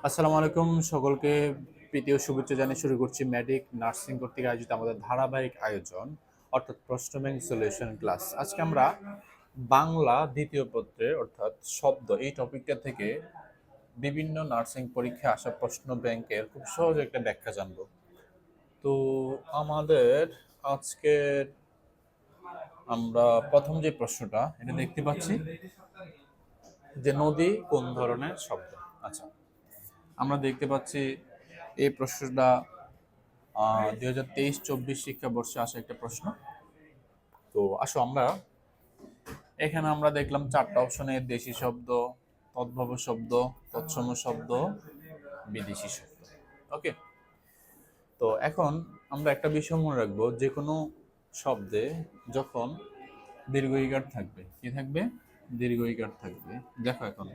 আসসালামু আলাইকুম সকলকে প্রীতি ও শুভেচ্ছা জানিয়ে শুরু করছি মেডিক নার্সিং কর্তৃক আয়োজিত আমাদের ধারাবাহিক আয়োজন অর্থাৎ প্রশ্ন ব্যাংক সলিউশন ক্লাস। আজকে আমরা বাংলা দ্বিতীয় পত্রের অর্থাৎ শব্দ এই টপিকটা থেকে বিভিন্ন নার্সিং পরীক্ষায় আসা প্রশ্ন ব্যাংকের খুব সহজ একটা ব্যাখ্যা জানবো। তো আমাদের আজকের আমরা প্রথম যে প্রশ্নটা এটা দেখতে পাচ্ছি যে নদী কোন ধরনের শব্দ। আচ্ছা, আমরা দেখতে পাচ্ছি এই প্রশ্নটা 2023-24 শিক্ষাবর্ষে আসা একটা প্রশ্ন। তো আসো আমরা এখানে আমরা দেখলাম চারটা অপশনে দেশি শব্দ, তদ্ভব শব্দ, তৎসম শব্দ, বিদেশি শব্দ। ওকে, তো এখন আমরা একটা বিষয় মনে রাখবো, যে কোনো শব্দে যখন দীর্ঘ ইকার থাকবে, কি থাকবে? দীর্ঘ ইকার থাকবে। দেখো এখন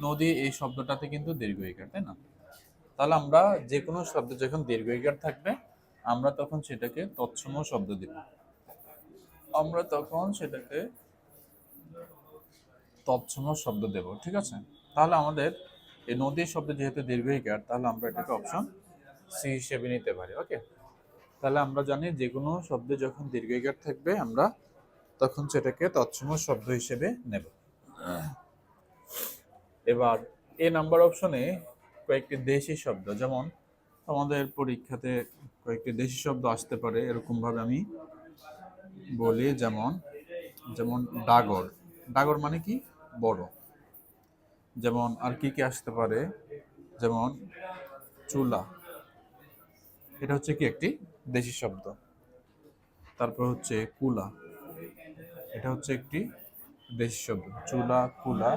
নদী এই শব্দটাতে কিন্তু দীর্ঘ ইকার, তাই না? তাহলে আমরা যে কোনো শব্দে যখন দীর্ঘ ইকার থাকবে আমরা তখন সেটাকে তৎসম শব্দ দিব। আমরা তখন সেটাকে তৎসম শব্দ দেব, ঠিক আছে? তাহলে আমাদের এই নদীর শব্দ যেহেতু দীর্ঘ ইকার, তাহলে আমরা এটাকে অপশন সি হিসেবে নিতে পারি। ওকে, তাহলে আমরা জানি যে কোনো শব্দে যখন দীর্ঘ ইকার থাকবে আমরা তখন সেটাকে তৎসম শব্দ হিসেবে নেব। এবার এ নাম্বার অপশনে কয়েকটি দেশি শব্দ, যেমন আমাদের পরীক্ষাতে কয়েকটি দেশি শব্দ আসতে পারে, এরকম ভাবে আমি বলি। যেমন যেমন ডাগর। ডাগর মানে কি? বড়। যেমন আর কি কি আসতে পারে? যেমন চুলা, এটা হচ্ছে কি একটি দেশি শব্দ। তারপর হচ্ছে কুলা, এটা হচ্ছে একটি দেশি শব্দ। চুলা, কুলা।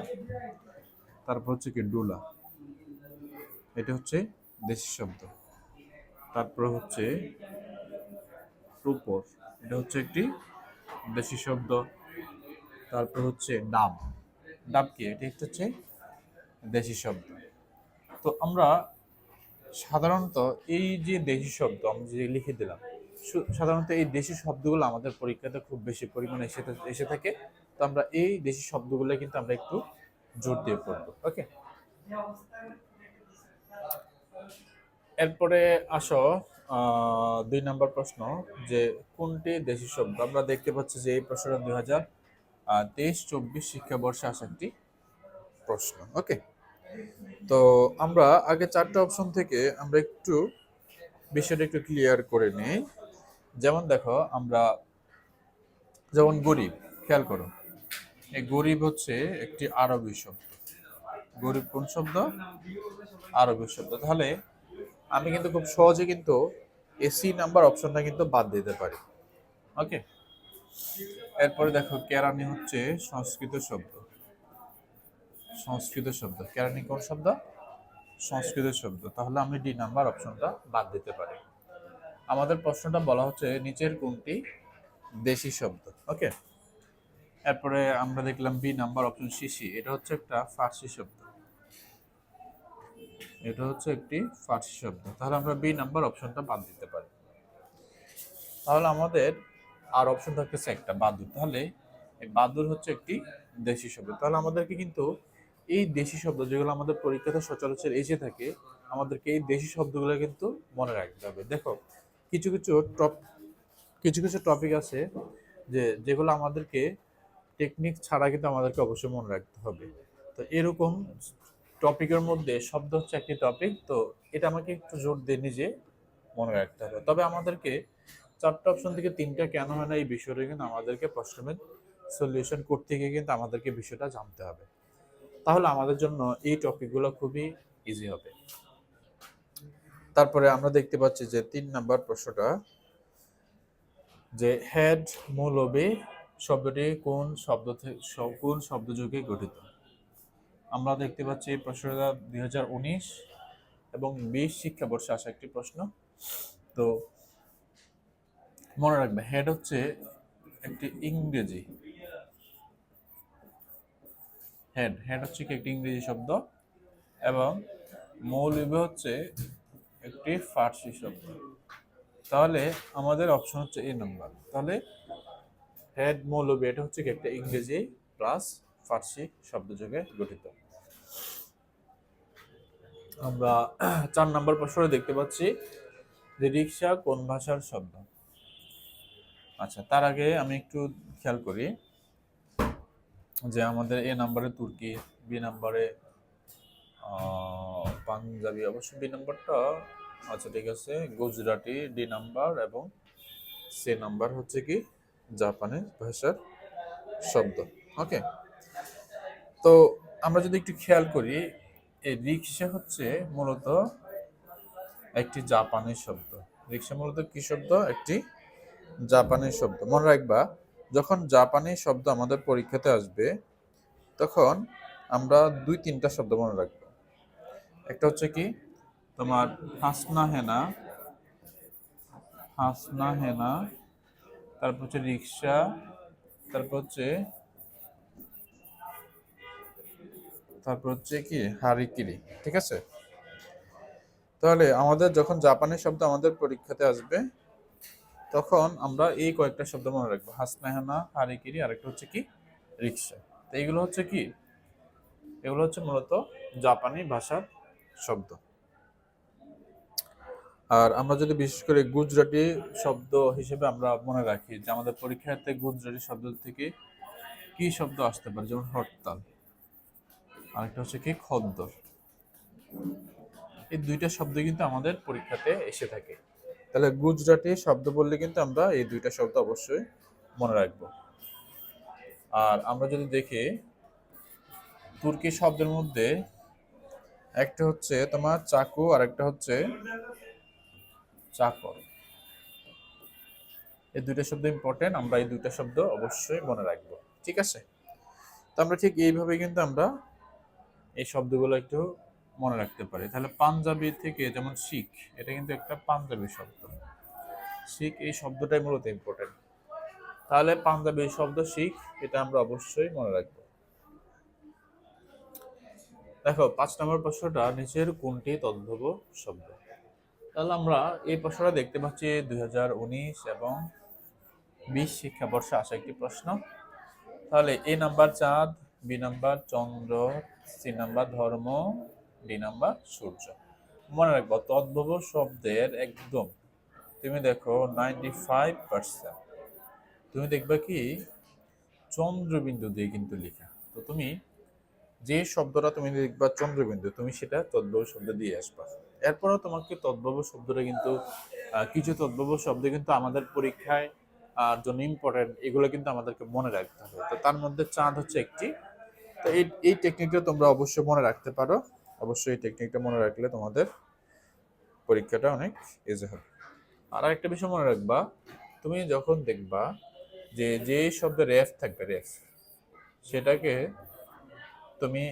তারপর হচ্ছে কি ডুলা, এটা হচ্ছে দেশি শব্দ। তারপর হচ্ছে টুপর, এটা হচ্ছে একটি দেশি শব্দ। তারপর হচ্ছে ডাব। ডাব কি? এটা হচ্ছে দেশি শব্দ। তো আমরা সাধারণত এই যে দেশি শব্দ আমরা যে লিখে দিলাম, সাধারণত এই দেশি শব্দগুলো আমাদের পরীক্ষাতে খুব বেশি পরিমাণে এসে থাকে। তো আমরা এই দেশি শব্দগুলো কিন্তু আমরা একটু জোর দিয়ে পড়বো। ওকে, এরপরে আসো 2 নম্বর প্রশ্ন, যে কোনটি দেশি শব্দ। আমরা দেখতে পাচ্ছি যে এই প্রশ্নটা 2023-24 শিক্ষাবর্ষে আসা একটি প্রশ্ন। ওকে, তো আমরা আগে চারটা অপশন থেকে আমরা একটু বিষয়টা একটু ক্লিয়ার করে নিই। যেমন দেখো আমরা যেমন গরিব, খেয়াল করো, এই গরিব হচ্ছে একটি আরবি শব্দ। গরিব কোন শব্দ? আরবি শব্দ। তাহলে আমি কিন্তু খুব সহজে কিন্তু এসি নাম্বার অপশনটা কিন্তু বাদ দিতে পারি। ওকে, এরপরে দেখো কেরানি হচ্ছে সংস্কৃত শব্দ। সংস্কৃত শব্দ, কেরানি কোন শব্দ? সংস্কৃত শব্দ। তাহলে আমি ডি নাম্বার অপশনটা বাদ দিতে পারি। আমাদের প্রশ্নটা বলা হচ্ছে নিচের কোনটি দেশি শব্দ। ওকে, এরপরে আমরা দেখলাম বি নাম্বার অপশন শিশি, এটা হচ্ছে একটা ফার্সি শব্দ। এটা হচ্ছে একটি ফার্সি শব্দ। তাহলে আমরা বি নাম্বার অপশনটা বাদ দিতে পারি। তাহলে আমাদের আর অপশন থাকতেছে একটা বাদুর। তাহলে এই বাদুর হচ্ছে একটি দেশি শব্দ। তাহলে আমাদেরকে কিন্তু এই দেশি শব্দ যেগুলো আমাদের পরীক্ষাতে সচরাচর এসে থাকে, আমাদেরকে এই দেশি শব্দগুলো কিন্তু মনে রাখতে হবে। দেখো কিছু কিছু টপ কিছু কিছু টপিক আছে যে যেগুলো আমাদেরকে টেকনিক ছাড়া কিন্তু আমাদেরকে অবশ্যই মনে রাখতে হবে। তো এরকম টপিকের মধ্যে শব্দ হচ্ছে একটি টপিক। তো এটা আমাকে একটু জোর দিয়ে নিজে মনে রাখতে হবে। তবে আমাদেরকে চারটা অপশন থেকে তিনটা কেন হয় না এই বিষয়টা কিন্তু আমাদেরকে প্রশ্নের সলিউশন করতে গিয়ে কিন্তু আমাদেরকে বিষয়টা জানতে হবে। তাহলে আমাদের জন্য এই টপিকগুলো খুবই ইজি হবে। তারপরে আমরা দেখতে পাচ্ছি যে 3 নাম্বার প্রশ্নটা, যে হেড মৌলবী শব্দটি কোন শব্দযোগে গঠিত। আমরা দেখতে পাচ্ছি এই প্রশ্নটা 2019 এবং 20 শিক্ষাবর্ষে আসা একটি প্রশ্ন। তো মনে রাখবে হেড হচ্ছে একটি ইংরেজি, হেড হেড হচ্ছে কি একটি ইংরেজি শব্দ, এবং মৌলবী হচ্ছে একটি ফার্সি শব্দ। তাহলে আমাদের অপশন হচ্ছে এ নাম্বার। তাহলে হেড মৌলবী এটা হচ্ছে কি একটা ইংরেজি প্লাস ফার্সি শব্দযোগে গঠিত। আমরা 4 নম্বর প্রশ্নে দেখতে পাচ্ছি যে রিক্সা কোন ভাষার শব্দ। আচ্ছা, তার আগে আমি একটু খেয়াল করি যে আমাদের এ নাম্বারে তুর্কি, বি নাম্বারে পাঞ্জাবি, অবশ্য বি নাম্বারটা আচ্ছা ঠিক আছে, গুজরাটি ডি নাম্বার, এবং সি নাম্বার হচ্ছে কি জাপানি ভাষার শব্দ। ওকে, তো আমরা যদি একটু খেয়াল করি, এই রিক্সা হচ্ছে মূলত একটি জাপানি শব্দ। রিক্সা মূলত কি শব্দ? একটি জাপানি শব্দ। মনে রাখবা, যখন জাপানি শব্দ আমাদের পরীক্ষাতে আসবে তখন আমরা 2-3টা শব্দ মনে রাখবো। একটা হচ্ছে কি তোমার হাসনা হেনা, হাসনা হেনা, তারপর হচ্ছে রিক্সা, তারপর হচ্ছে কি হারিকিরি। ঠিক আছে, তাহলে আমাদের যখন জাপানি শব্দ আমাদের পরীক্ষাতে আসবে তখন আমরা এই কয়েকটা শব্দ মনে রাখবো, হাসনা হেনা, হারিকিরি, আরেকটা হচ্ছে কি রিক্সা। তো এইগুলো হচ্ছে কি, এগুলো হচ্ছে মূলত জাপানি ভাষার শব্দ। আর আমরা যদি বিশেষ করে গুজরাটি শব্দ হিসেবে আমরা মনে রাখি যে আমাদের পরীক্ষাতে গুজরাটি শব্দ থেকে কি শব্দ আসতে পারে, যেমন হরতাল, আরেকটা হচ্ছে কি খদ্দর। এই দুইটা শব্দ কিন্তু আমাদের পরীক্ষাতে এসে থাকে। তাহলে গুজরাটি শব্দ বললে কিন্তু আমরা এই দুইটা শব্দ অবশ্যই মনে রাখবো। আর আমরা যদি দেখি তুর্কি শব্দের মধ্যে একটা হচ্ছে তোমার চাকু, আর একটা হচ্ছে চাকর। এই দুইটা শব্দ ইম্পর্টেন্ট, আমরা এই দুইটা শব্দ অবশ্যই মনে রাখবো। ঠিক আছে, তো আমরা ঠিক এইভাবে কিন্তু আমরা এই শব্দগুলো একটু মনে রাখতে পারি। তাহলে পাঞ্জাবি থেকে যেমন শিখ, এটা কিন্তু একটা পাঞ্জাবি শব্দ। শিখ এই শব্দটাই মূলত ইম্পর্টেন্ট। তাহলে পাঞ্জাবি শব্দ শিখ, এটা আমরা অবশ্যই মনে রাখবো। দেখো 5 নম্বর প্রশ্নটা, নিচের কোনটি তদ্ভব শব্দ। তাহলে আমরা এই প্রশ্নটা দেখতে পাচ্ছি 2019 এবং 20 শিক্ষাবর্ষে আসা একটি প্রশ্ন। তাহলে এ নাম্বার চাঁদ, বি নাম্বার চন্দ্র, সি নাম্বার ধর্ম, ডি নাম্বার সূর্য। মনে রাখবো তদ্ভব শব্দের একদম তুমি দেখো 95% তুমি দেখবা কি চন্দ্রবিন্দু দিয়ে কিন্তু লেখা। তো তুমি যে শব্দটা তুমি দেখবা চন্দ্রবিন্দু, তুমি সেটা তদ্ভব শব্দ দিয়ে আসবা। এরপরও তোমাকে তদ্ভব শব্দটা কিন্তু কিছু তদ্ভব শব্দ কিন্তু আমাদের পরীক্ষায় জন্য ইম্পর্টেন্ট, এগুলো কিন্তু আমাদেরকে মনে রাখতে হবে। তো তার মধ্যে চাঁদ হচ্ছে একটি। তো এই টেকনিকটা তোমরা অবশ্যই মনে রাখতে পারো। অবশ্যই এই টেকনিকটা মনে রাখলে তোমাদের পরীক্ষাটা অনেক ইজি হবে। আর একটা বিষয় মনে রাখবা, তুমি যখন দেখবা যে যে শব্দে রেফ থাকবে, রেফ সেটাকে তুমি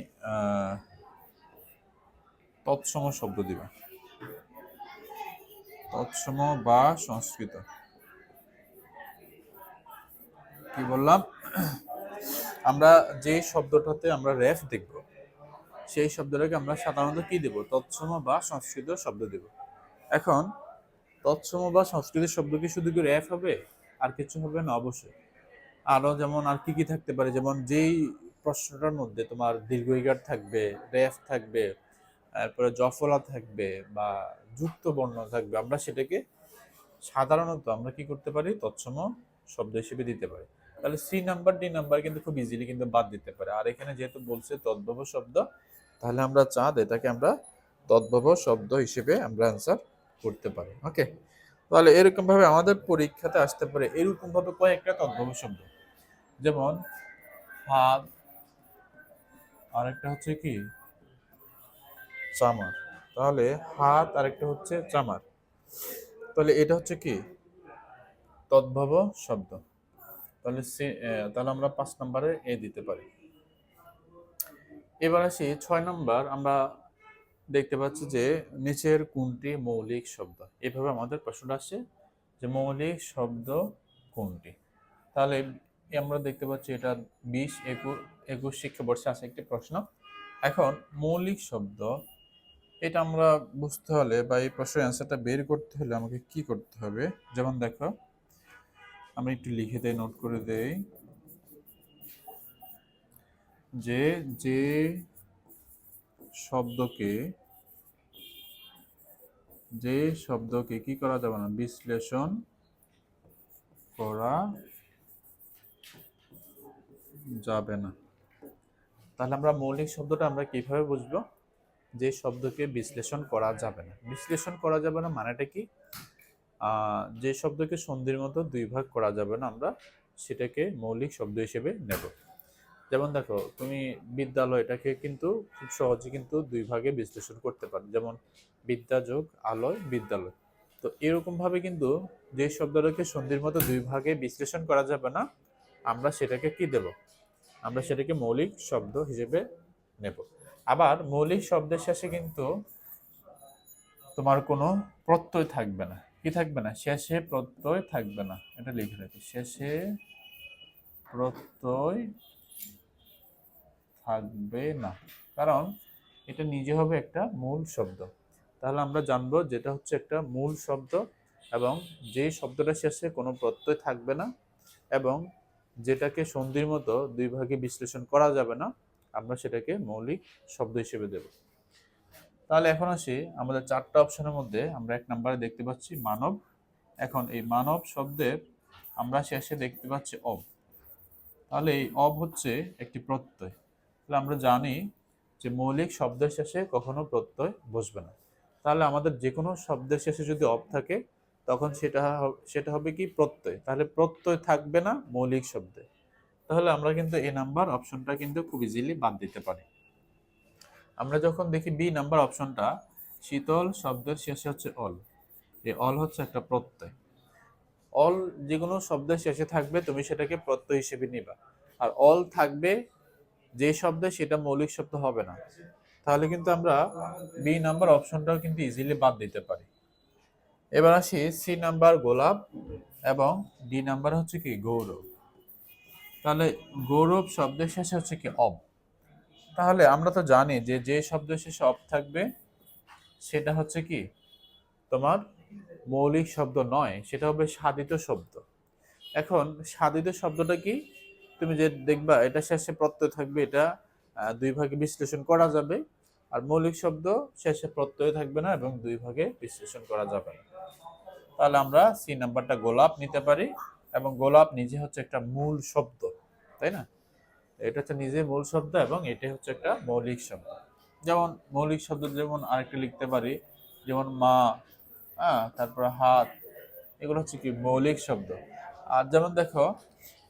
তৎসম শব্দ দিবা। তৎসম বা সংস্কৃত। কি বললাম? আমরা যে শব্দটাতে আমরা রেফ দেখব সেই শব্দটাকে আমরা সাধারণত কি দেব? তৎসম বা সংস্কৃত শব্দ দেব। এখন তৎসম বা সংস্কৃত শব্দ কি শুধু কি রেফ হবে, আর কিছু হবে না? অবশ্যই আরো যেমন আর কি কি থাকতে পারে, যেমন যেই প্রশ্নটার মধ্যে তোমার দীর্ঘ ইকার থাকবে, রেফ থাকবে, তারপরে জফলা থাকবে বা যুক্ত বর্ণ থাকবে, আমরা সেটাকে সাধারণত আমরা কি করতে পারি? তৎসম শব্দ হিসেবে দিতে পারি। তাহলে সি নাম্বার, ডি নাম্বার কিন্তু খুব ইজিলি কিন্তু বাদ দিতে পারে। আর এখানে যেহেতু বলছে তদ্ভব শব্দ, তাহলে আমরা চাঁদ এটাকে আমরা তদ্ভব শব্দ হিসেবে আমরা অ্যান্সার করতে পারি। ওকে, তাহলে এরকম ভাবে আমাদের পরীক্ষাতে আসতে পারে এরকম ভাবে কয়েকটা তদ্ভব শব্দ, যেমন হাত, আরেকটা হচ্ছে কি চামার। তাহলে হাত আরেকটা হচ্ছে চামার, তাহলে এটা হচ্ছে কি তদ্ভব শব্দ। তাহলে তাহলে আমরা 5 নম্বরে এ দিতে পারি। এবার আসি 6 নম্বর। আমরা দেখতে পাচ্ছি যে নিচের কোনটি মৌলিক শব্দ। এভাবে আমাদের প্রশ্নটা আসছে যে মৌলিক শব্দ কোনটি। তাহলে আমরা দেখতে পাচ্ছি এটা 20-21 শিক্ষাবর্ষে আসা একটি প্রশ্ন। এখন মৌলিক শব্দ এটা আমরা বুঝতে হলে বা এই প্রশ্নের অ্যান্সারটা বের করতে হলে আমাকে কি করতে হবে? যেমন দেখো, আমি একটু লিখে দেই, নোট করে দেই যে যে শব্দকে যে শব্দকে কি করা যাবে না, বিশ্লেষণ করা যাবে না। তাহলে আমরা মৌলিক শব্দটা আমরা কিভাবে বুঝবো? যে শব্দকে বিশ্লেষণ করা যাবে না। বিশ্লেষণ করা যাবে না মানেটা কি? যে শব্দকে সন্ধির মতো দুই ভাগ করা যাবে না, আমরা সেটাকে মৌলিক শব্দ হিসেবে নেব। যেমন দেখো, তুমি বিদ্যালয়টাকে কিন্তু খুব সহজে কিন্তু দুই ভাগে বিশ্লেষণ করতে পারো, যেমন বিদ্যা যোগ আলয় বিদ্যালয়। তো এরকম ভাবে কিন্তু যে শব্দটাকে সন্ধির মতো দুই ভাগে বিশ্লেষণ করা যাবে না, আমরা সেটাকে কি দেব? আমরা সেটাকে মৌলিক শব্দ হিসেবে নেব। আবার মৌলিক শব্দের শেষে কিন্তু তোমার কোনো প্রত্যয় থাকবে না। কি থাকবে না? শেষে প্রত্যয় থাকবে না। এটা লিখে রাখি, শেষে প্রত্যয় থাকবে না, কারণ এটা নিজে হবে একটা মূল শব্দ। তাহলে আমরা জানবো যেটা হচ্ছে একটা মূল শব্দ, এবং যে শব্দটা শেষে কোনো প্রত্যয় থাকবে না, এবং যেটাকে সন্ধির মতো দুই ভাগে বিশ্লেষণ করা যাবে না, আমরা সেটাকে মৌলিক শব্দ হিসেবে দেব। তাহলে এখন আসি আমাদের চারটা অপশনের মধ্যে আমরা 1 নম্বরে দেখতে পাচ্ছি মানব। এখন এই মানব শব্দের আমরা শেষে দেখতে পাচ্ছি অব। তাহলে এই অব হচ্ছে একটি প্রত্যয়। তাহলে আমরা জানি যে মৌলিক শব্দের শেষে কখনো প্রত্যয় বসবে না। তাহলে আমাদের যে কোনো শব্দের শেষে যদি অব থাকে, তখন সেটা হবে কি? প্রত্যয়। তাহলে প্রত্যয় থাকবে না মৌলিক শব্দে। তাহলে আমরা কিন্তু এ নাম্বার অপশনটা কিন্তু খুব ইজিলি বাদ দিতে পারি। আমরা যখন দেখি বি নাম্বার অপশনটা, শীতল শব্দের শেষে হচ্ছে অল। এই অল হচ্ছে একটা প্রত্যয়। অল যে কোনো শব্দের শেষে থাকবে, তুমি সেটাকে প্রত্যয় হিসেবে নিবা। আর অল থাকবে যে শব্দে, সেটা মৌলিক শব্দ হবে না। তাহলে কিন্তু আমরা বি নাম্বার অপশনটাও কিন্তু ইজিলি বাদ দিতে পারি। এবার আসি সি নাম্বার গোলাপ, এবং ডি নাম্বার হচ্ছে কি গৌরব। তাহলে গৌরব শব্দের শেষে হচ্ছে কি অব। তাহলে আমরা তো জানি যে যে শব্দের শেষে অব থাকবে সেটা হচ্ছে কি তোমার মৌলিক শব্দ নয়, সেটা হবে সাধিত শব্দ। এখন সাধিত শব্দটা কি? তুমি যে দেখবা এটা শেষে প্রত্যয় থাকবে, এটা দুই ভাগে বিশ্লেষণ করা যাবে। আর মৌলিক শব্দ শেষে প্রত্যয় থাকবে না এবং দুই ভাগে বিশ্লেষণ করা যাবে না। তাহলে আমরা সি নাম্বারটা গোলাপ নিতে পারি, এবং গোলাপ নিজে হচ্ছে একটা মূল শব্দ, তাই না? এটা হচ্ছে নিজে মূল শব্দ, এবং এটা হচ্ছে একটা মৌলিক শব্দ। যেমন মৌলিক শব্দ যেমন আরেকটা লিখতে পারি, যেমন মা, তারপর হাত, এগুলো হচ্ছে কি মৌলিক শব্দ। আর যেমন দেখো,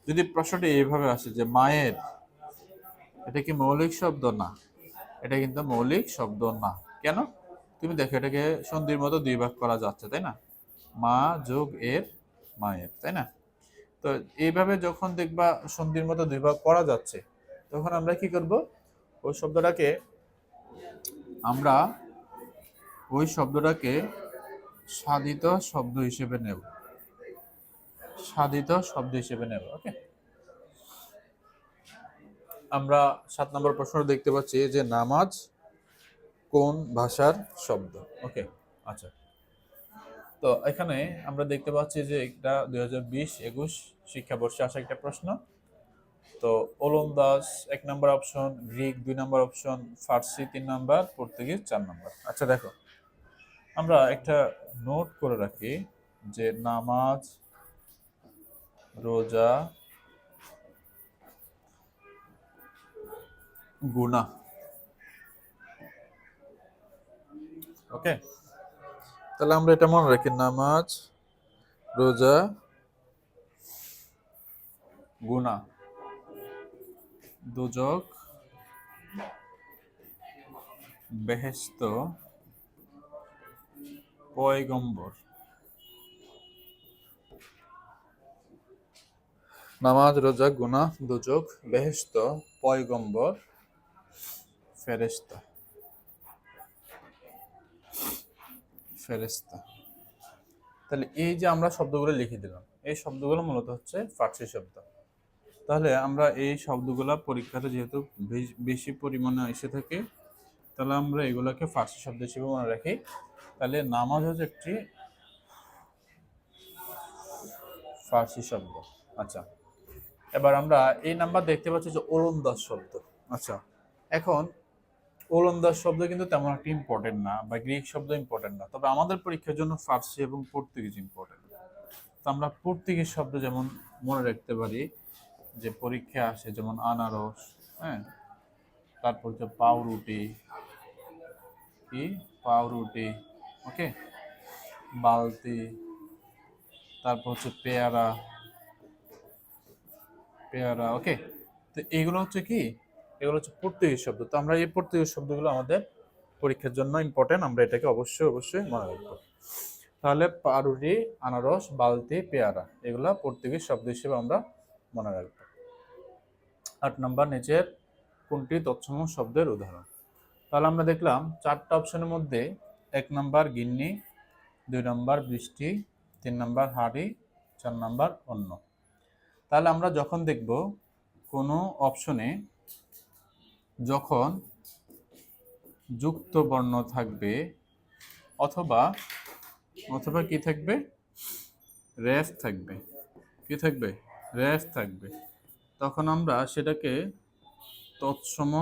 যদি প্রশ্নটি এইভাবে আসে যে মায়ের, এটা কি মৌলিক শব্দ? না, এটা কিন্তু মৌলিক শব্দ না। কেন? তুমি দেখো, এটাকে সন্ধির মতো দুই ভাগ করা যাচ্ছে, তাই না? মা যোগ এর, মায়ের, তাই না? তো এইভাবে যখন দেখবা সন্ধির মতো দুই ভাগ করা যাচ্ছে, তখন আমরা কি করব? ওই শব্দটাকে আমরা সাধিত শব্দ হিসেবে নেব। সাধিত শব্দ হিসেবে নেব। ওকে, আমরা 7 নম্বর প্রশ্ন দেখতে পাচ্ছি যে নামাজ কোন ভাষার শব্দ? ওকে, আচ্ছা। তো এখানে আমরা দেখতে পাচ্ছি যে এটা 2020-21 শিক্ষাবর্ষে আসা একটা প্রশ্ন। তো ওলন্দাজ 1 নম্বর অপশন, গ্রিক 2 নম্বর অপশন, ফার্সি 3 নম্বর, পর্তুগিজ 4 নম্বর। আচ্ছা দেখো, আমরা একটা নোট করে রাখি যে নামাজ, রোজা, গুনাহ। ওকে, তাহলে আমরা এটা মনে রাখি, নামাজ, রোজা, গুনাহ, দোজখ, বেহেশত, পয়গম্বর। নামাজ, রোজা, গুনাহ, দোজখ, বেহেশত, পয়গম্বর, ফেরেশতা। তাহলে এই যে আমরা শব্দগুলো লিখে দিলাম, এই শব্দগুলো মূলত হচ্ছে ফার্সি শব্দ। তাহলে আমরা এই শব্দগুলো পরীক্ষাতে যেহেতু বেশি পরিমাণে এসে থাকে, তাহলে আমরা এগুলোকে ফার্সি শব্দ হিসেবে মনে রাখি। তাহলে নামাজ হচ্ছে একটি ফার্সি শব্দ। আচ্ছা, এবার আমরা এই নাম্বার দেখতে পাচ্ছি যে ওলন্দাজ শব্দ। আচ্ছা, এখন ওলন্দাজ শব্দ কিন্তু তেমন একটা ইম্পর্টেন্ট না, বা গ্রিক শব্দ ইম্পর্টেন্ট না, তবে আমাদের পরীক্ষার জন্য ফার্সি এবং পর্তুগিজ ইম্পর্টেন্ট। তো আমরা পর্তুগিজ শব্দ যেমন মনে রাখতে পারি, যে পরীক্ষা আসে, যেমন আনারস, হ্যাঁ, তারপর হচ্ছে পাউরুটি, কি পাউরুটি, ওকে, বালতি, তারপর হচ্ছে পেয়ারা, পেয়ারা, ওকে। তো এইগুলো হচ্ছে কি, এগুলো হচ্ছে পর্তুগিজ শব্দ। তো আমরা এই পর্তুগিজ শব্দগুলো আমাদের পরীক্ষার জন্য ইম্পর্টেন্ট, আমরা এটাকে অবশ্যই অবশ্যই মনে রাখবো। তাহলে পাউরুটি, আনারস, বালতি, পেয়ারা, এগুলা পর্তুগিজ শব্দ হিসেবে আমরা মনে রাখবো। 8 নম্বর, নিচের কোনটি তৎসম শব্দের উদাহরণ? তাহলে আমরা দেখলাম 4টা অপশনের মধ্যে 1 নম্বর গিন্নি, 2 নম্বর বৃষ্টি, 3 নম্বর হাড়ি, 4 নম্বর অন্য। তাহলে আমরা যখন দেখব কোনো অপশনে যখন যুক্ত বর্ণ থাকবে অথবা অথবা কি থাকবে, রেফ থাকবে, কি থাকবে, রেফ থাকবে, তখন আমরা সেটাকে তৎসম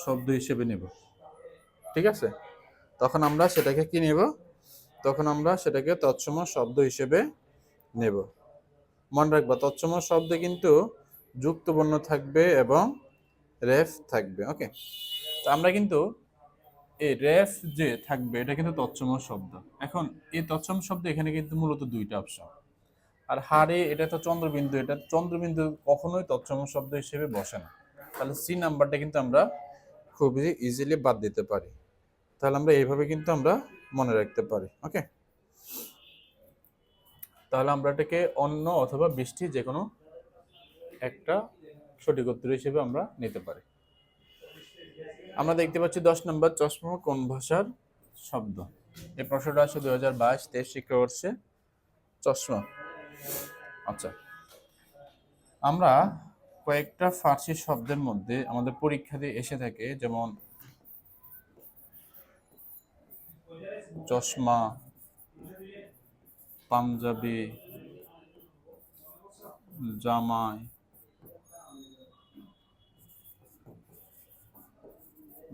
শব্দ হিসেবে নেব। ঠিক আছে, তখন আমরা সেটাকে কি নেব, তখন আমরা সেটাকে তৎসম শব্দ হিসেবে নেব। মনে রাখবা, তৎসম শব্দে কিন্তু যুক্ত বর্ণ থাকবে এবং রেফ থাকবে। ওকে, তো আমরা কিন্তু এই রেফ যে থাকবে এটা কিন্তু তৎসম শব্দ। এখন এই তৎসম শব্দ এখানে কিন্তু মূলত 2টা অপশন। আর হাড়ে এটা তো চন্দ্রবিন্দু, এটা চন্দ্রবিন্দু কখনোই তৎসম শব্দ হিসেবে বসে না। তাহলে সি নাম্বারটা কিন্তু আমরা খুবই ইজিলি বাদ দিতে পারি। তাহলে আমরা এইভাবে কিন্তু আমরা মনে রাখতে পারি। ওকে, তাহলে আমরা এটাকে অন্য অথবা বৃষ্টি যে কোনো একটা সঠিক উত্তর হিসেবে আমরা নিতে পারি। আমরা দেখতে পাচ্ছি 10 নম্বর, চশমা কোন ভাষার শব্দ? এই প্রশ্নটা আছে 2022-23 শিক্ষাবর্ষে, চশমা। আচ্ছা, আমরা কয়েকটা ফার্সি শব্দের মধ্যে আমাদের পরীক্ষাতে এসে থাকে, যেমন চশমা, পাঞ্জাবি, জামাই,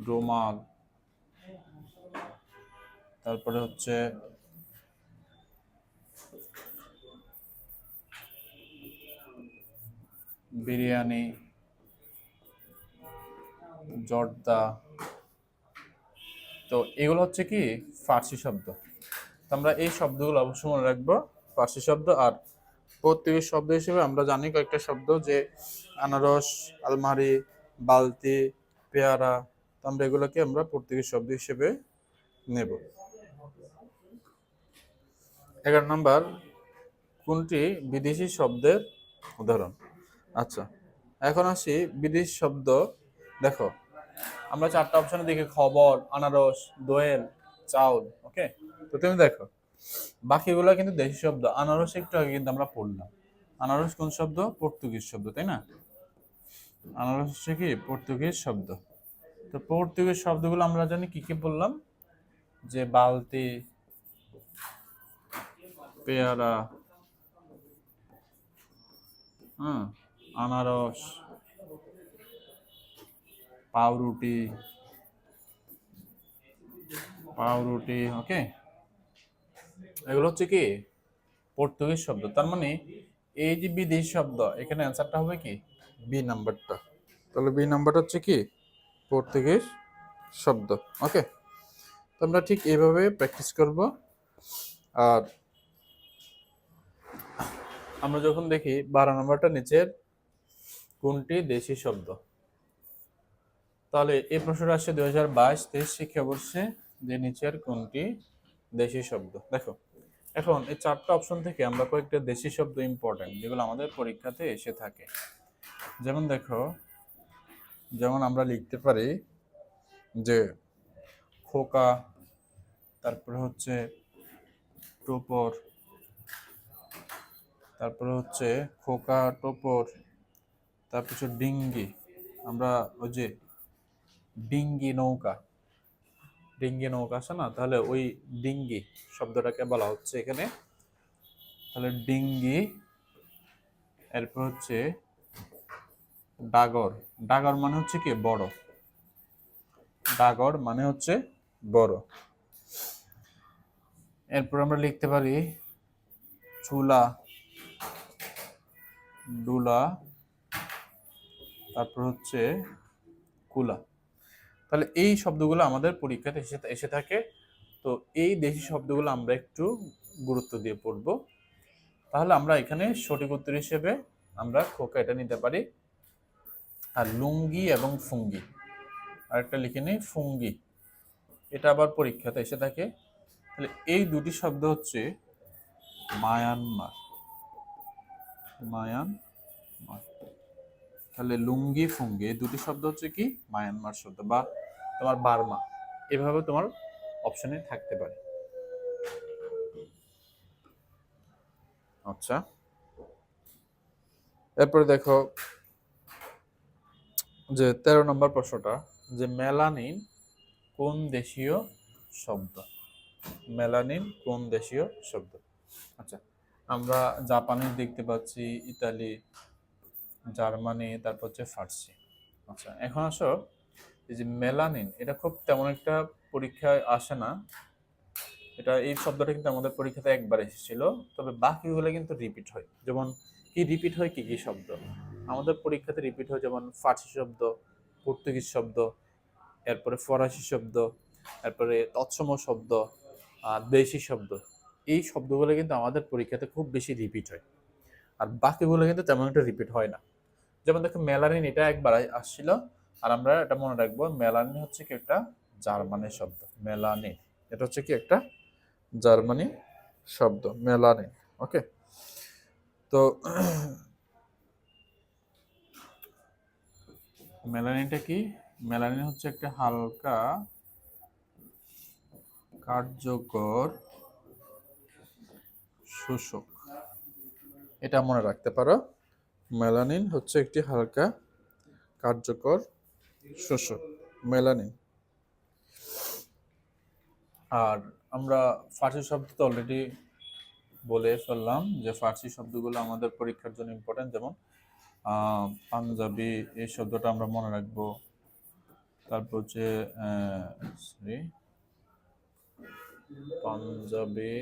রুমাল, তারপরে হচ্ছে বিরিয়ানি, জর্দা। তো এগুলো হচ্ছে কি ফার্সি শব্দ। তো আমরা এই শব্দগুলো অবশ্যই মনে রাখবো, ফার্সি শব্দ। আর পর্তুগিজ শব্দ হিসেবে আমরা জানি কয়েকটা শব্দ, যে আনারস, আলমারি, বালতি, পেয়ারা। তো আমরা এগুলোকে আমরা পর্তুগিজ শব্দ হিসেবে নেব। 11 নম্বর, কোনটি বিদেশি শব্দের উদাহরণ? আচ্ছা, এখন আসি বিদেশি শব্দ। দেখো, আমরা 4টা অপশনে দেখি, খবর, আনারস, দোয়েল, চাউল। ওকে, তো তুমি দেখো বাকিগুলো কিন্তু দেশি শব্দ। আনারস একটু আগে কিন্তু আমরা পড়লাম, আনারস কোন শব্দ? পর্তুগিজ শব্দ, তাই না? আনারস হচ্ছে কি পর্তুগিজ শব্দ। তো পর্তুগিজ শব্দগুলো আমরা জানি কি কি বললাম, যে বালতি, পেয়ারা, আনারস, পাউরুটি, পাউরুটি। ওকে, এগুলো হচ্ছে কি পর্তুগিজ শব্দ। তার মানে এই যে বিদেশি শব্দ, এখানে অ্যান্সারটা হবে কি বি নাম্বারটা। তাহলে বি নাম্বারটা হচ্ছে কি পর্তুগিজ শব্দ। ওকে, তো আমরা ঠিক এইভাবে প্র্যাকটিস করব। আর আমরা যখন দেখি 12 নম্বরটা, নিচের কোনটি দেশি শব্দ? তাহলে এই প্রশ্নটা আসছে 2022-23 শিক্ষাবর্ষে, যে নিচের কোনটি দেশি শব্দ। দেখো, এখন এই 4টা অপশন থেকে আমরা কয়েকটা দেশি শব্দ ইম্পর্টেন্ট, যেগুলো আমাদের পরীক্ষাতে এসে থাকে। যেমন দেখো, যেমন আমরা লিখতে পারি যে খোকা, তারপরে হচ্ছে টোপর, তারপরে হচ্ছে খোকা, টোপর, তারপর হচ্ছে ডিঙ্গি। আমরা ওই যে ডিঙ্গি নৌকা, ডিঙ্গি নৌকা আছে না, তাহলে ওই ডিঙ্গি শব্দটাকে বলা হচ্ছে এখানে। তাহলে ডিঙ্গি, এরপর হচ্ছে ডাগর। ডাগর মানে হচ্ছে কি বড়, ডাগর মানে হচ্ছে বড়। এরপর আমরা লিখতে পারি চুলা, ডুলা, তারপর হচ্ছে কুলা। তাহলে এই শব্দগুলো আমাদের পরীক্ষাতে এসে থাকে। তো এই দেশি শব্দগুলো আমরা একটু গুরুত্ব দিয়ে পড়ব। তাহলে আমরা এখানে সঠিক উত্তর হিসেবে আমরা খোকা এটা নিতে পারি। আর লুঙ্গি এবং ফুঙ্গি, আরেকটা লিখে নিই ফুঙ্গি, এটা আবার পরীক্ষাতে এসে থাকে। তাহলে এই দুটি শব্দ হচ্ছে মায়ানমার, মায়ানমার। তাহলে লুঙ্গি ফুঙ্গি এই দুটি শব্দ হচ্ছে কি মায়ানমার শব্দ, বা তোমার বার্মা, এভাবে তোমার অপশনে থাকতে পারে। আচ্ছা, এরপরে দেখো যে 13 নম্বর প্রশ্নটা, যে মেলানিন কোন দেশীয় শব্দ? মেলানিন কোন দেশীয় শব্দ? আচ্ছা, আমরা জাপানি দেখতে পাচ্ছি, ইতালি, জার্মানি, তারপর হচ্ছে ফার্সি। আচ্ছা, এখন আসো এই যে মেলানিন, এটা খুব তেমন একটা পরীক্ষায় আসে না। এটা এই শব্দটা কিন্তু আমাদের পরীক্ষাতে একবার এসেছিল, তবে বাকিগুলো কিন্তু রিপিট হয়। যেমন কি রিপিট হয়, কি কি শব্দ আমাদের পরীক্ষাতে রিপিট হয়? যেমন ফার্সি শব্দ, পর্তুগিজ শব্দ, এরপরে ফরাসি শব্দ, এরপরে তৎসম শব্দ, দেশি শব্দ। এই শব্দগুলো কিন্তু আমাদের পরীক্ষাতে খুব বেশি রিপিট হয়, আর বাকিগুলো কিন্তু তেমন একটা রিপিট হয় না। যেমন দেখো মেলানিন, এটা একবার আসছিল, আর আমরা এটা মনে রাখবো মেলানিন হচ্ছে কি একটা জার্মানি শব্দ। মেলানিন এটা হচ্ছে কি একটা জার্মানি শব্দ, মেলানিন। ওকে, তো মেলানিনটা কি? মেলানিন হচ্ছে একটা হালকা কার্যকর শোষক, এটা মনে রাখতে পারো। মেলানিন হচ্ছে একটি হালকা কার্যকর শোষক, মেলানিন। আর আমরা ফার্সি শব্দ তো অলরেডি বলে ফেললাম যে ফার্সি শব্দগুলো আমাদের পরীক্ষার জন্য ইম্পর্টেন্ট। যেমন পাঞ্জাবি, এই শব্দটা আমরা মনে রাখবো। তারপর হচ্ছে পাঞ্জাবি,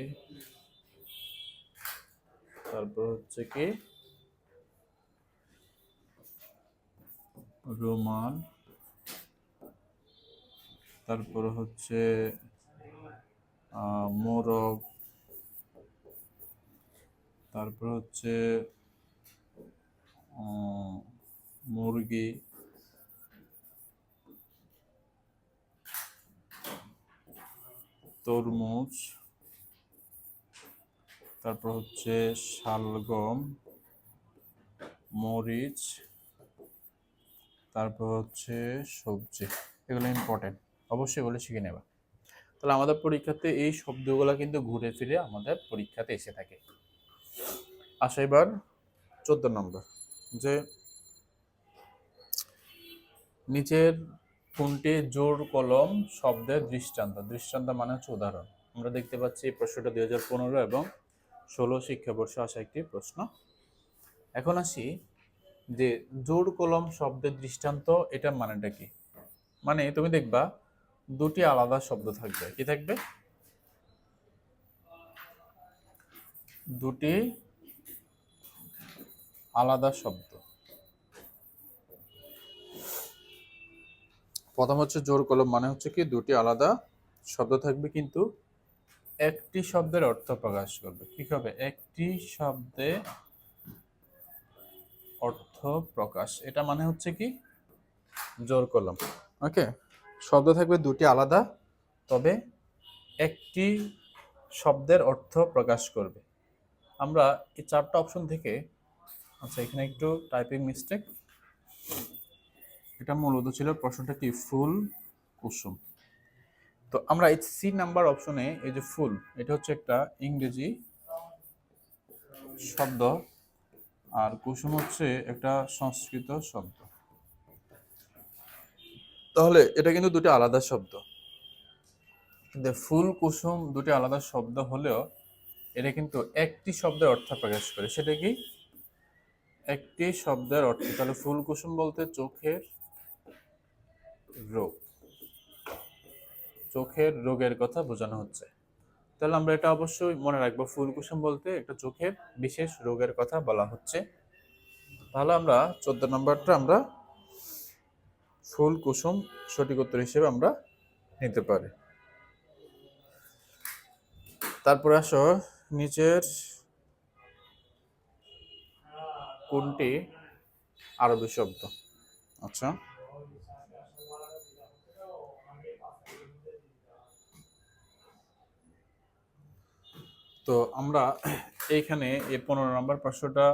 তারপর হচ্ছে কি রোমান, তারপর হচ্ছে মোরগ, তারপর হচ্ছে মুরগি, তরমুজ, তারপর হচ্ছে শালগম, মরিচ, তারপর হচ্ছে সবজি। এগুলো ইম্পর্টেন্ট, অবশ্যই এগুলো শিখে নেবা। তাহলে আমাদের পরীক্ষাতে এই শব্দগুলো কিন্তু ঘুরে ফিরে আমাদের পরীক্ষাতে এসে থাকে। আসা এবার 14 নম্বর, যে নিচের কোনটি জোর কলম শব্দের দৃষ্টান্ত? দৃষ্টান্ত মানে হচ্ছে উদাহরণ। আমরা দেখতে পাচ্ছি এই প্রশ্নটা 2015 এবং 16 শিক্ষাবর্ষে আসা একটি প্রশ্ন। এখন আসি যে জোর কলম শব্দের দৃষ্টান্ত, এটা মানেটা কি? মানে তুমি দেখবা দুটি আলাদা শব্দ থাকবে। কি থাকবে? দুটি আলাদা শব্দ। প্রথম হচ্ছে জোর কলম মানে হচ্ছে কি দুটি আলাদা শব্দ থাকবে, কিন্তু একটি শব্দের অর্থ প্রকাশ করবে। কি হবে? একটি শব্দে অর্থ প্রকাশ, এটা মানে হচ্ছে কি জোর কলম। ওকে, শব্দ থাকবে দুটি আলাদা, তবে একটি শব্দের অর্থ প্রকাশ করবে। আমরা এই চারটা অপশন থেকে, আচ্ছা এখানে একটু টাইপিং মিস্টেক, এটা মূলত ছিল প্রশ্নটা কি ফুল কুসুম। তো আমরা এই সি নাম্বার অপশনে এই যে ফুল, এটা হচ্ছে একটা ইংরেজি শব্দ, আর কুসুম হচ্ছে একটা সংস্কৃত শব্দ। তাহলে এটা কিন্তু দুটি আলাদা শব্দ, কিন্তু ফুল কুসুম দুটি আলাদা শব্দ হলেও এটা কিন্তু একটি শব্দের অর্থ প্রকাশ করে। সেটা কি? একটি শব্দের অর্থ। তাহলে ফুল কুসুম বলতে চোখের রোগ, চোখের রোগের কথা বোঝানো হচ্ছে। তাহলে আমরা এটা অবশ্যই মনে রাখবো, ফুল কুসুম বলতে একটা চোখের বিশেষ রোগের কথা বলা হচ্ছে। তাহলে আমরা 14 নম্বরটা আমরা ফুল কুসুম সঠিক উত্তর হিসেবে আমরা নিতে পারি। তারপরে আসো, নিচের কোনটি আরবি শব্দ? আচ্ছা, তো আমরা এইখানে এই 15 নম্বর প্রশ্নটা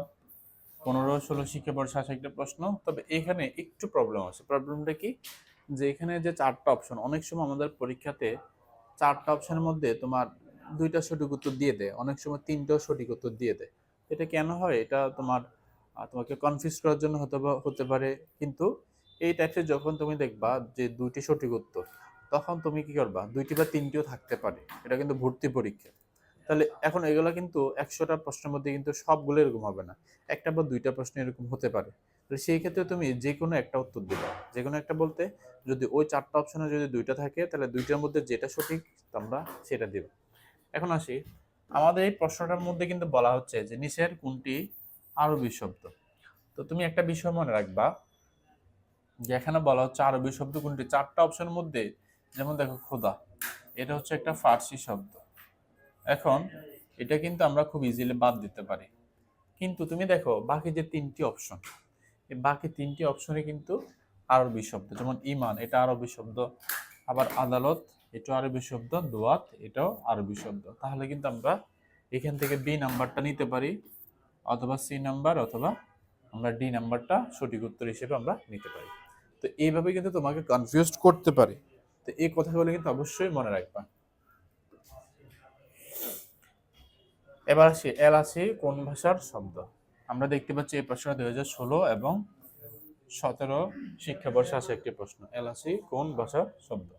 15-16 শিক্ষাবর্ষ আসা একটা প্রশ্ন। তবে এখানে একটু প্রবলেম আছে। প্রবলেমটা কি, যে এখানে যে 4টা অপশন, অনেক সময় আমাদের পরীক্ষাতে 4টা অপশনের মধ্যে তোমার 2টা সঠিক উত্তর দিয়ে দেয়, অনেক সময় 3টাও সঠিক উত্তর দিয়ে দেয়। এটা কেন হয়? এটা তোমার তোমাকে কনফিউজ করার জন্য হতে পারে। কিন্তু এই টাইপের যখন তুমি দেখবা যে 2টি সঠিক উত্তর, তখন তুমি কি করবা, 2টি বা 3টিও থাকতে পারে। এটা কিন্তু ভর্তি পরীক্ষা। তাহলে এখন এগুলো কিন্তু 100টা প্রশ্নের মধ্যে কিন্তু সবগুলো এরকম হবে না, একটা বা 2টা প্রশ্ন এরকম হতে পারে। তাহলে সেই ক্ষেত্রে তুমি যে কোনো একটা উত্তর দিবা। যে কোনো একটা বলতে, যদি ওই 4টা অপশনে যদি 2টা থাকে, তাহলে 2টার মধ্যে যেটা সঠিক তোমরা সেটা দিবে। এখন আসি, আমাদের এই প্রশ্নটার মধ্যে কিন্তু বলা হচ্ছে যে নিচের কোনটি আরবি শব্দ। তো তুমি একটা বিষয় মনে রাখবা, যে এখানে বলা হচ্ছে আরবি শব্দ কোনটি। 4টা অপশনের মধ্যে, যেমন দেখো খোদা, এটা হচ্ছে একটা ফার্সি শব্দ। এখন এটা কিন্তু আমরা খুব ইজিলি বাদ দিতে পারি। কিন্তু তুমি দেখো বাকি যে 3টি অপশন, এই বাকি 3টি অপশনে কিন্তু আরবি শব্দ। যেমন ইমান, এটা আরবি শব্দ। আবার আদালত, এটা আরবি শব্দ। দোয়াত, এটাও আরবি শব্দ। তাহলে কিন্তু আমরা এখান থেকে বি নাম্বারটা নিতে পারি, অথবা সি নাম্বার, অথবা আমরা ডি নাম্বারটা সঠিক উত্তর হিসেবে আমরা নিতে পারি। তো এইভাবে কিন্তু তোমাকে কনফিউজ করতে পারি। তো এই কথাগুলো কিন্তু অবশ্যই মনে রাখবা। এবার আসি, এলাচি কোন ভাষার শব্দ? আমরা দেখতে পাচ্ছি এই প্রশ্নটা 2016 এবং 17 শিক্ষাবর্ষে আসা একটি প্রশ্ন। এলাচি কোন ভাষার শব্দ?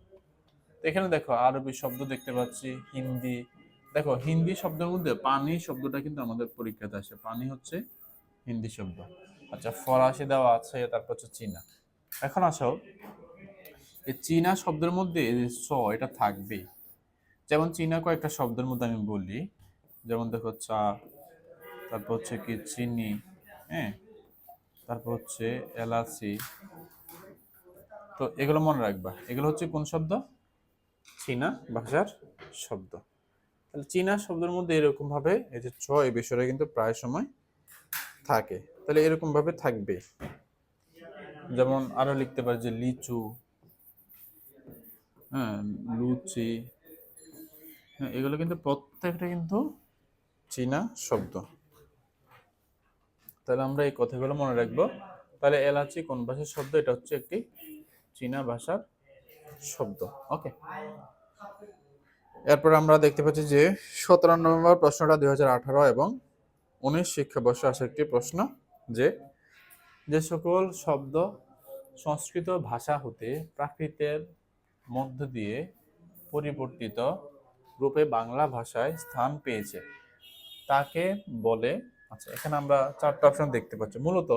তো এখানে দেখো আরবি শব্দ দেখতে পাচ্ছি, হিন্দি। দেখো হিন্দি শব্দের মধ্যে পানি শব্দটা কিন্তু আমাদের পরীক্ষাতে আসে। পানি হচ্ছে হিন্দি শব্দ। আচ্ছা, ফরাসি দেওয়া আছে, তারপর হচ্ছে চীনা। এখন আসো, এই চীনা শব্দের মধ্যে এই যে স, এটা থাকবেই। যেমন চীনা কয়েকটা শব্দের মধ্যে আমি বলি, যেমন দেখো চা, তারপর হচ্ছে কি চিনি, হ্যাঁ, তারপর হচ্ছে এলাচি। তো এগুলো মনে রাখবা, এগুলো হচ্ছে কোন শব্দ? চীনা ভাষার শব্দ। তাহলে চীনা শব্দের মধ্যে এরকম ভাবে এই যে ছ, এই বিষয়টা কিন্তু প্রায় সময় থাকে। তাহলে এরকম ভাবে থাকবে। যেমন আরো লিখতে পারি যে লিচু, হ্যাঁ, লুচি, হ্যাঁ, এগুলো কিন্তু প্রত্যেকটা কিন্তু চীনা শব্দ। তাহলে আমরা এই কথাগুলো মনে রাখবো। তাহলে এলাচি কোন ভাষার শব্দ? এটা হচ্ছে একটি চীনা ভাষার শব্দ। ওকে, এরপর আমরা দেখতে পাচ্ছি যে 17 নম্বর প্রশ্নটা 2018 এবং 19 শিক্ষাবর্ষে আসা একটি প্রশ্ন, যে যে সকল শব্দ সংস্কৃত ভাষা হতে প্রাকৃতের মধ্য দিয়ে পরিবর্তিত রূপে বাংলা ভাষায় স্থান পেয়েছে তাকে বলে। আচ্ছা, এখানে আমরা 4টা অপশন দেখতে পাচ্ছি। মূলত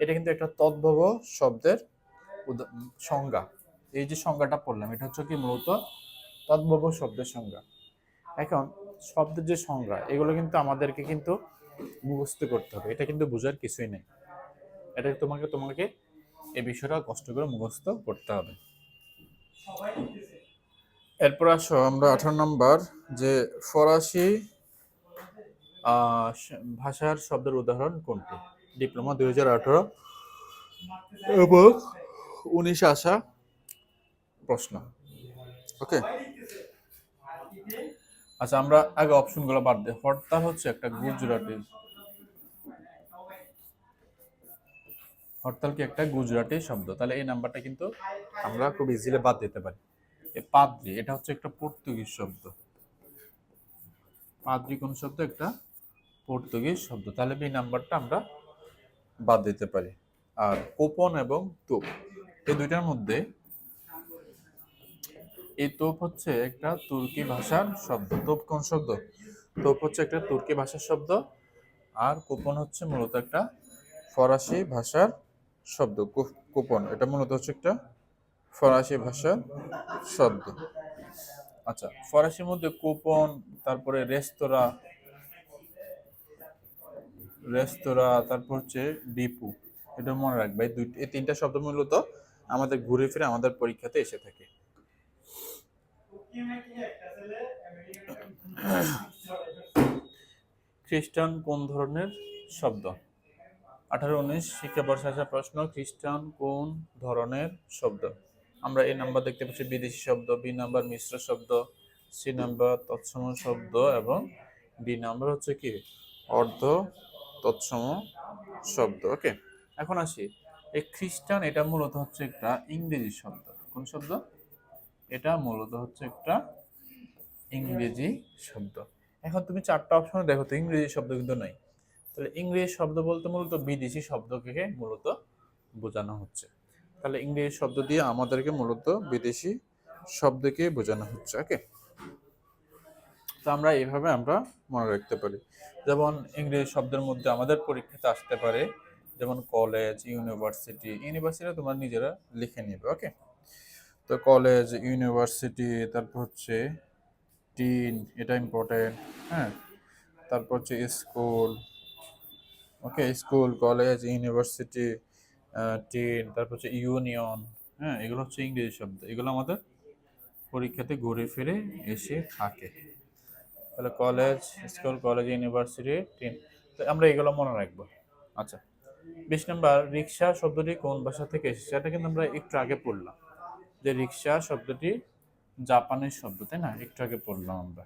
এটা কিন্তু একটা তদ্ভব শব্দের সংজ্ঞা। এই যে সংজ্ঞাটা পড়লাম, এটা হচ্ছে কি মূলত তদ্ভব শব্দের সংজ্ঞা। এখন শব্দের যে সংজ্ঞা, এগুলো কিন্তু আমাদেরকে কিন্তু মুখস্থ করতে হবে। এটা কিন্তু বোঝার কিছুই নেই। এটা তোমাকে তোমাকে এই বিষয়টা কষ্ট করে মুখস্থ করতে হবে। এরপর আসো আমরা 18 নম্বর, যে ফরাসি ভাষার শব্দের উদাহরণ কোনটি? ডিপ্লোমা 2018 এবং 19 আসা প্রশ্ন। ওকে, আচ্ছা, আমরা আগে অপশনগুলো বাদ দিই। হরতাল হচ্ছে একটা গুজরাটি, হরতাল কি একটা গুজরাটি শব্দ। তাহলে এই নাম্বারটা কিন্তু আমরা খুব ইজিলি বাদ দিতে পারি। পাদ্রি, এটা হচ্ছে একটা পর্তুগিজ শব্দ। পাদ্রি কোন শব্দ? একটা পর্তুগিজ শব্দ। তাহলে এই নাম্বারটা আমরা বাদ দিতে পারি। আর কোপন এবং তোপ, এই দুইটার মধ্যে এই তোপ হচ্ছে একটা তুর্কি ভাষার শব্দ। তোপ কোন শব্দ? তোপ হচ্ছে একটা তুর্কি ভাষার শব্দ। আর কোপন হচ্ছে মূলত একটা ফরাসি ভাষার শব্দ। কোপন এটা মূলত হচ্ছে একটা ফরাসি ভাষার শব্দ। আচ্ছা, ফরাসির মধ্যে কুপন, তারপরে রেস্তোরাঁ, তারপর হচ্ছে ডিপু, এটা মনে রাখবে। এই তিনটা শব্দ মূলত আমাদের ঘুরে ফিরে আমাদের পরীক্ষাতে এসে থাকে। খ্রিস্টান কোন ধরনের শব্দ? 18-19 শিক্ষাবর্ষে আসা প্রশ্ন, খ্রিস্টান কোন ধরনের শব্দ? আমরা এই নাম্বার দেখতে পাচ্ছি বিদেশি শব্দ, বি নাম্বার মিশ্র শব্দ, সি নাম্বার তৎসম শব্দ এবং ডি নাম্বার হচ্ছে কি অর্ধ তৎসম শব্দ। ওকে, এখন আসি এই খ্রিস্টান, এটা মূলত হচ্ছে একটা ইংরেজি শব্দ। কোন শব্দ? এটা মূলত হচ্ছে একটা ইংরেজি শব্দ। এখন তুমি চারটা অপশনে দেখো তো ইংরেজি শব্দ কিন্তু নাই। তাহলে ইংরেজি শব্দ বলতে মূলত বিদেশি শব্দকে মূলত বোঝানো হচ্ছে। তাহলে ইংরেজি শব্দ দিয়ে আমাদেরকে মূলত বিদেশি শব্দকে বোঝানো হচ্ছে। ওকে, তো আমরা এইভাবে আমরা মনে রাখতে পারি। যেমন ইংরেজি শব্দের মধ্যে আমাদের পরীক্ষাতে আসতে পারে যেমন কলেজ, ইউনিভার্সিটি। ইউনিভার্সিটি তোমরা নিজেরা লিখে নিবে। ওকে, তো কলেজ, ইউনিভার্সিটি, তারপর হচ্ছে টিন, এটা ইম্পর্টেন্ট। হ্যাঁ, তারপর হচ্ছে স্কুল। ওকে, স্কুল, কলেজ, ইউনিভার্সিটি, টিন, তারপর হচ্ছে ইউনিয়ন। হ্যাঁ, এগুলো হচ্ছে ইংরেজি শব্দ, এগুলো আমাদের পরীক্ষাতে ঘুরে ফিরে এসে থাকে। তাহলে college, school, college, university, tin, তো আমরা এগুলো মনে রাখবো। আচ্ছা, 20 নম্বর, রিক্সা শব্দটি কোন ভাষা থেকে এসেছে? এটা কিন্তু আমরা একটু আগে পড়লাম যে রিক্সা শব্দটি জাপানের শব্দ, তাই না? একটু আগে পড়লাম আমরা।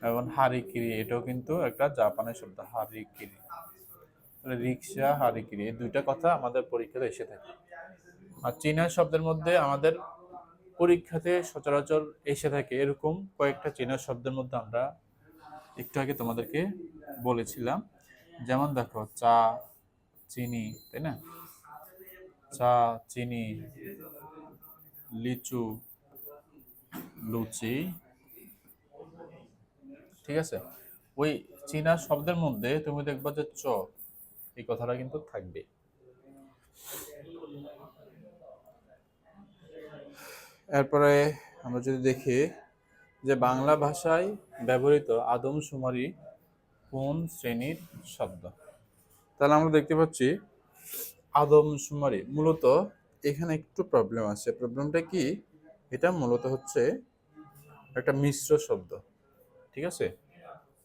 এবং হারিকিরি, এটাও কিন্তু একটা জাপানের শব্দ, হারিকিরি। তাহলে রিক্সা, হারিকিরি, এই দুইটা কথা আমাদের পরীক্ষাতে এসে থাকে। আর চীনা শব্দের মধ্যে আমাদের পরীক্ষাতে সচরাচর এসে থাকে এরকম কয়েকটা চীনা শব্দের মধ্যে আমরা একটু আগে তোমাদেরকে বলেছিলাম। যেমন দেখো, চা, চিনি, তাই না? চা, চিনি, লিচু, লুচি, ঠিক আছে? ওই চীনা শব্দের মধ্যে তুমি দেখবা যে চ, এই কথাটা কিন্তু থাকবে। এরপরে আমরা যদি দেখি যে বাংলা ভাষায় ব্যবহৃত আদমশুমারি কোন শ্রেণীর শব্দ? তাহলে আমরা দেখতে পাচ্ছি আদমশুমারি মূলত এখানে একটু প্রবলেম আছে। প্রবলেমটা কি? এটা মূলত হচ্ছে একটা মিশ্র শব্দ, ঠিক আছে?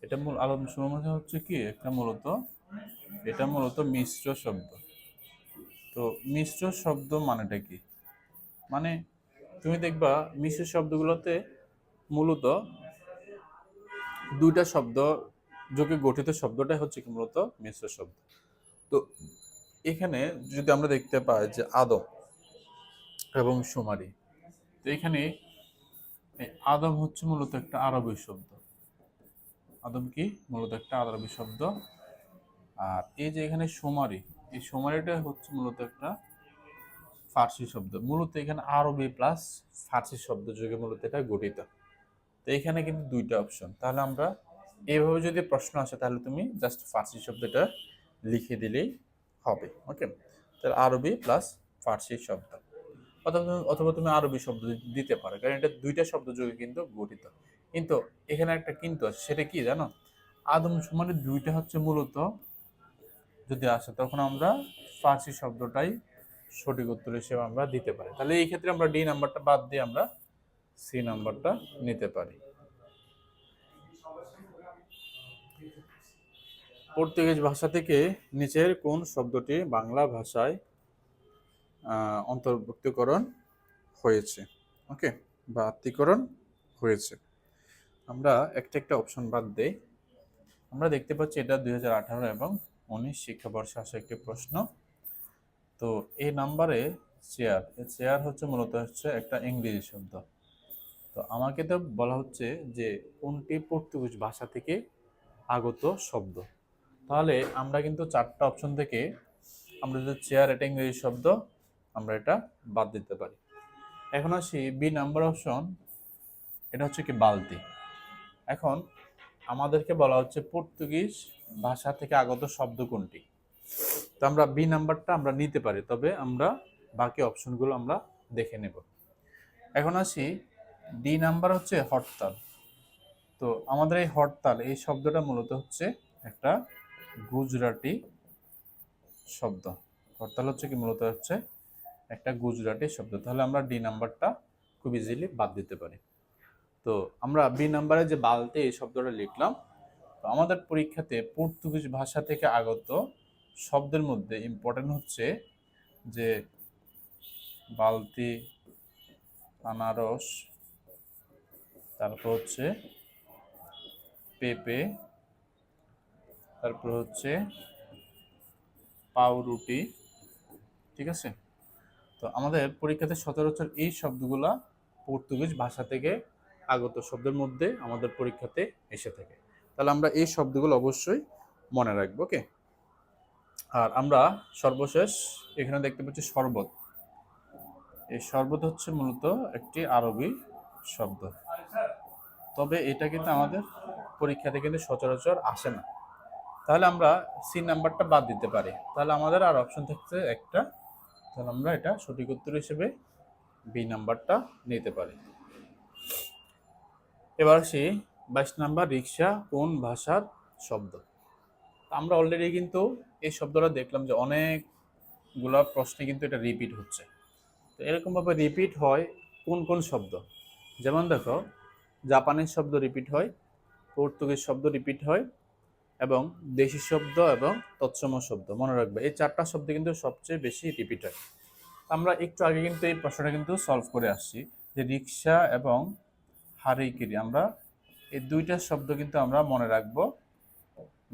এটা মূল আদমশুমারি হচ্ছে কি একটা মূলত, এটা মূলত মিশ্র শব্দ। তো মিশ্র শব্দ মানেটা কি? মানে তুমি দেখবা মিশ্র শব্দগুলোতে মূলত দুইটা শব্দ যোগে গঠিত শব্দটাই হচ্ছে কি মূলত মিশ্র শব্দ। তো এখানে যদি আমরা দেখতে পাই যে আদম এবং শুমারি, তো এখানে আদম হচ্ছে মূলত একটা আরবি শব্দ। আদম কি মূলত একটা আরবি শব্দ। আর এই যে এখানে শুমারি, এই শুমারিটা হচ্ছে মূলত একটা ফার্সি শব্দ। মূলত এখানে আরবি প্লাস ফার্সি শব্দ যোগে মূলত এটা গঠিত। তো এখানে কিন্তু দুইটা অপশন। তাহলে আমরা এইভাবে যদি প্রশ্ন আসে তাহলে তুমি জাস্ট ফার্সি শব্দটা লিখে দিলেই হবে। ওকে, তাহলে আরবি প্লাস ফার্সি শব্দ, অথবা তুমি আরবি শব্দ দিতে পারো, কারণ এটা দুইটা শব্দ যোগে কিন্তু গঠিত। কিন্তু এখানে একটা কিন্তু আছে, সেটা কি জানো? আদম মানে দুইটা হচ্ছে মূলত যদি আসে তখন আমরা ফার্সি শব্দটাই সঠিক উত্তর হিসেবে আমরা দিতে পারি। তাহলে এই ক্ষেত্রে আমরা ডি নাম্বারটা বাদ দিয়ে আমরা সি নাম্বারটা নিতে পারি। পর্তুগিজ ভাষা থেকে নিচের কোন শব্দটি বাংলা ভাষায় অন্তর্ভুক্তিকরণ হয়েছে? ওকে, বা আত্মীকরণ হয়েছে। আমরা একটা একটা অপশন বাদ দেই। আমরা দেখতে পাচ্ছি এটা 2018 এবং 19 শিক্ষাবর্ষে আসা একটি প্রশ্ন। তো এই নাম্বারে চেয়ার, চেয়ার হচ্ছে মূলত হচ্ছে একটা ইংরেজি শব্দ। তো আমাকে তো বলা হচ্ছে যে কোনটি পর্তুগিজ ভাষা থেকে আগত শব্দ। তাহলে আমরা কিন্তু চারটা অপশন থেকে আমরা যদি চেয়ার এটা ইংরেজি শব্দ, আমরা এটা বাদ দিতে পারি। এখন আসি বি নাম্বার অপশন, এটা হচ্ছে কি বালতি। এখন আমাদেরকে বলা হচ্ছে পর্তুগিজ ভাষা থেকে আগত শব্দ কোনটি। তো আমরা বি নাম্বারটা আমরা নিতে পারি, তবে আমরা বাকি অপশনগুলো আমরা দেখে নেব। এখন আসি ডি নাম্বার হচ্ছে হরতাল। তো আমাদের এই হরতাল এই শব্দটা মূলত হচ্ছে একটা গুজরাটি শব্দ। হরতাল হচ্ছে কি মূলত হচ্ছে একটা গুজরাটি শব্দ। তাহলে আমরা ডি নাম্বারটা খুব ইজিলি বাদ দিতে পারি। তো আমরা বি নাম্বারে যে বালতি এই শব্দটা লিখলাম। তো আমাদের পরীক্ষাতে পর্তুগিজ ভাষা থেকে আগত শব্দের মধ্যে ইম্পর্টেন্ট হচ্ছে যে বালতি, আনারস, তারপর হচ্ছে পেঁপে, তারপর হচ্ছে পাউরুটি, ঠিক আছে। তো আমাদের পরীক্ষাতে সচরাচর এই শব্দগুলা পর্তুগিজ ভাষা থেকে আগত শব্দের মধ্যে আমাদের পরীক্ষাতে এসে থাকে। তাহলে আমরা এই শব্দগুলো অবশ্যই মনে রাখবো, ওকে। আর আমরা সর্বশেষ এখানে দেখতে পাচ্ছি শরবত। এই শরবত হচ্ছে মূলত একটি আরবি শব্দ, তবে এটা কিন্তু আমাদের পরীক্ষাতে কিন্তু সচরাচর আসে না। তাহলে আমরা সি নাম্বারটা বাদ দিতে পারি। তাহলে আমাদের আর অপশন থাকছে একটা, তাহলে আমরা এটা সঠিক উত্তর হিসেবে বি নাম্বারটা নিতে পারি। এবার আসি 22 নাম্বার, রিক্সা কোন ভাষার শব্দ। আমরা অলরেডি কিন্তু এই শব্দটা দেখলাম যে অনেকগুলা প্রশ্নে কিন্তু এটা রিপিট হচ্ছে। তো এরকমভাবে রিপিট হয় কোন কোন শব্দ, যেমন দেখো জাপানিজ শব্দ রিপিট হয়, পর্তুগিজ শব্দ রিপিট হয়, এবং দেশি শব্দ এবং তৎসম শব্দ। মনে রাখবে এই চারটা শব্দ কিন্তু সবচেয়ে বেশি রিপিট হয়। আমরা একটু আগে কিন্তু এই প্রশ্নটা কিন্তু সলভ করে আসছি যে রিক্সা এবং হারিকিরি, আমরা এই দুইটা শব্দ কিন্তু আমরা মনে রাখবো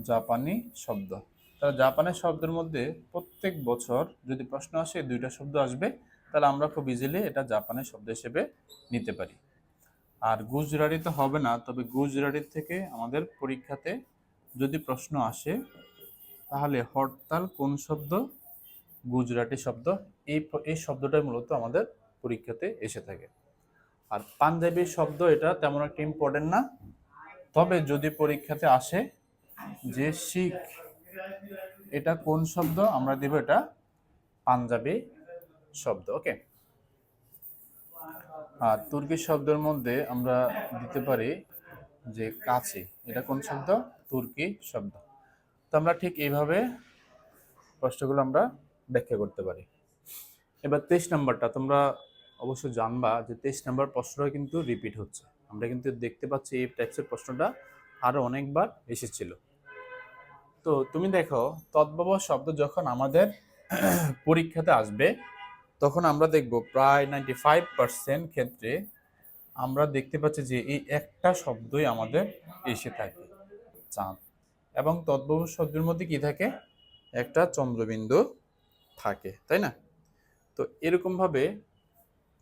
জাপানি শব্দ। তাহলে জাপানের শব্দের মধ্যে প্রত্যেক বছর যদি প্রশ্ন আসে এই দুইটা শব্দ আসবে, তাহলে আমরা খুব ইজিলি এটা জাপানের শব্দ হিসেবে নিতে পারি। আর গুজরাটি তো হবে না, তবে গুজরাটির থেকে আমাদের পরীক্ষাতে যদি প্রশ্ন আসে তাহলে হরতাল কোন শব্দ, গুজরাটি শব্দ। এই শব্দটাই মূলত আমাদের পরীক্ষাতে এসে থাকে। আর পাঞ্জাবি শব্দ এটা তেমন একটা ইম্পর্টেন্ট না, তবে যদি পরীক্ষাতে আসে যে শিখ, এটা কোন শব্দ, আমরা দিব এটা পাঞ্জাবি শব্দ, ওকে। আর তুর্কি শব্দের মধ্যে আমরা দিতে পারি যে কাছে, এটা কোন শব্দ, তুর্কি শব্দ। তো আমরা ঠিক এইভাবে প্রশ্নগুলো আমরা ব্যাখ্যা করতে পারি। এবার 23 নাম্বারটা তোমরা অবশ্যই জানবা যে 23 নাম্বার প্রশ্নটা কিন্তু রিপিট হচ্ছে। আমরা কিন্তু দেখতে পাচ্ছি এই টাইপসের প্রশ্নটা আরো অনেকবার এসেছিল। তো তুমি দেখো তদ্ভব শব্দ যখন আমাদের পরীক্ষাতে আসবে তখন আমরা দেখব প্রায় 95% ক্ষেত্রে আমরা দেখতে পাচ্ছি যে এই একটা শব্দই আমাদের এসে থাকে, চাঁদ। এবং তদ্ভব শব্দের মধ্যে কি থাকে, একটা চন্দ্রবিন্দু থাকে, তাই না। তো এরকম ভাবে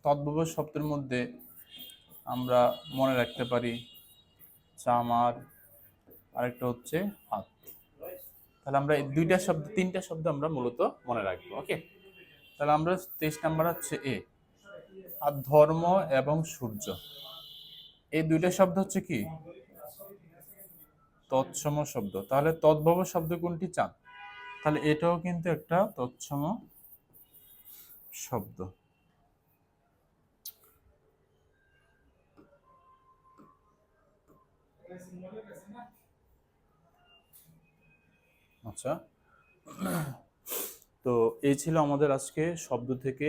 তদ্ভব শব্দের মধ্যে আমরা মনে রাখতে পারি চামার, আরেকটা হচ্ছে হাত। তাহলে আমরা এই দুইটা শব্দ, তিনটা শব্দ আমরা মূলত মনে রাখবো, ওকে। তাহলে আমরা 23 নাম্বার হচ্ছে এ। আর ধর্ম এবং সূর্য, এই দুইটা শব্দ হচ্ছে কি তৎসম শব্দ। তাহলে তদ্ভব শব্দ কোনটি, চাঁদ। তাহলে এটাও কিন্তু একটা তৎসম শব্দ। আচ্ছা, তো এই ছিল আমাদের আজকে শব্দ থেকে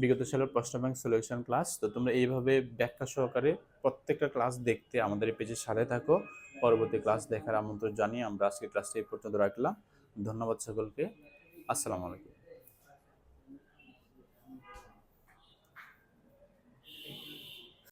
বিগত সালের প্রশ্ন ব্যাংক সলিউশন ক্লাস। তো তোমরা এইভাবে ব্যাখ্যা সহকারে প্রত্যেকটা ক্লাস দেখতে আমাদের এই পেজের সাথে থাকো। পরবর্তী ক্লাস দেখার আমন্ত্রণ জানিয়ে আমরা আজকে ক্লাসটি এই পর্যন্ত রাখলাম। ধন্যবাদ সকলকে। আসসালামু আলাইকুম।